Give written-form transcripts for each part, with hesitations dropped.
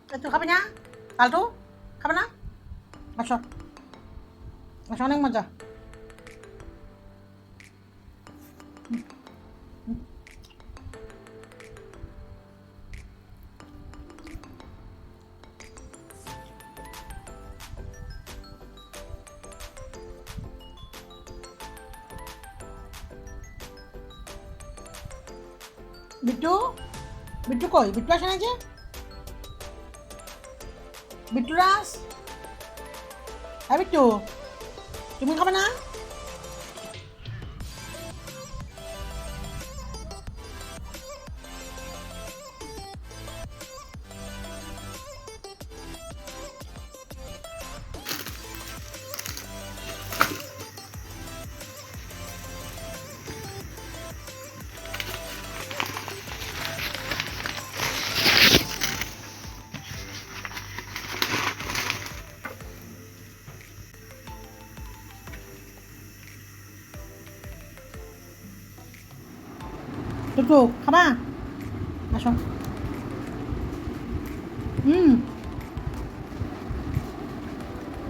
তুই খাবি না কালটু? খাবে না? আসো আসো, অনেক মজা। বিট্টু, বিট্টু কই? বিট্টু আসে না যে? বিট্টু রাস, হ্যাঁ বিট্টু, তুমি খাবে না? টুকটু খাবা? আসো। হুম,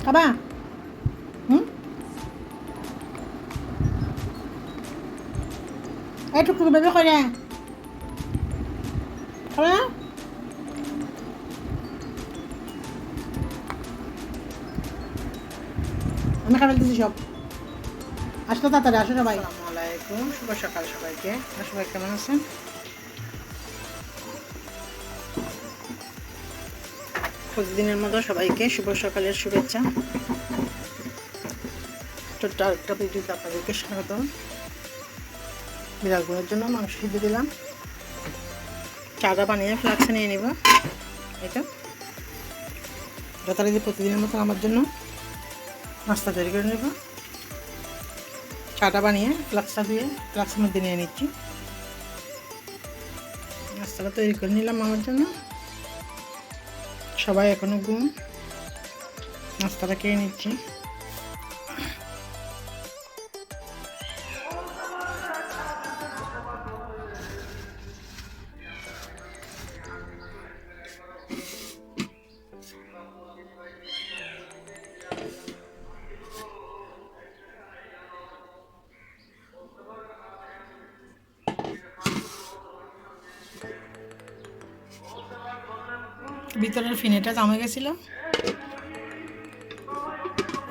খাবা? হুম, এই টুকটুক বেবি কই রে? খাবে না? আমি খাবার দিচ্ছি সব। আসলো তাড়াতাড়ি, আসো সবাই। আসসালামু আলাইকুম, শুভ সকাল সবাইকে। সবাই কেমন আছেন? প্রতিদিনের মতো সবাইকে শুভ সকালের শুভেচ্ছা। ছোট্ট একটা ভিডিওতে আপনাদেরকে স্বাগত। বিড়ালগুলোর জন্য মাংস সিদ্ধ দিলাম। চাটা বানিয়ে ফ্লাক্সে নিয়ে নিব। এটা যথারীতি প্রতিদিনের মতো আমার জন্য নাস্তা তৈরি করে নেব। চাটা বানিয়ে ফ্লাক্সটা দিয়ে ফ্লাক্সের মধ্যে নিয়ে নিচ্ছি। নাস্তাটা তৈরি করে নিলাম আমার জন্য। সবাই এখনো ঘুম। নাস্তাটা খেয়ে নিচ্ছি। ভিতরের ফিনেটা জমে গেছিল,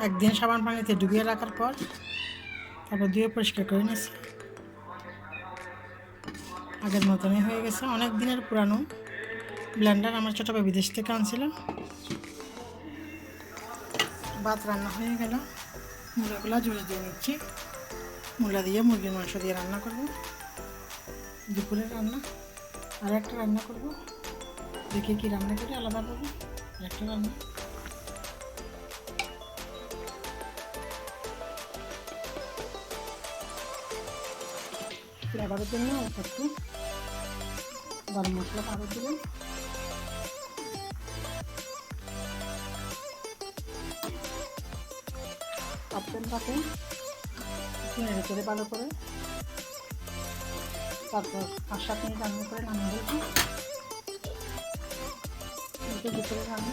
একদিন সাবান পানিতে ডুবিয়ে রাখার পর তারপর ধুয়ে পরিষ্কার করে নিয়েছি। আগের মতনই হয়ে গেছে, অনেক দিনের পুরানো ব্লেন্ডার আমার ছোটো ভাই বিদেশ থেকে আনছিল। ভাত রান্না হয়ে গেল, মূলাগুলো জুস দিয়ে নিচ্ছি। মূলা দিয়ে মুরগির মাংস দিয়ে রান্না করব। দুপুরের রান্না আর একটা রান্না করব, দেখে কি রান্না করি আলাদা করবো। একটা রান্না ফ্লেভারের জন্য অল্প একটু গরম মশলা পাউডার দিলাম। পাতে নেড়ে চেড়ে ভালো করে, তারপর 5-7 মিনিট রান্না করে নামিয়ে দিয়েছি। দুপুরে রান্না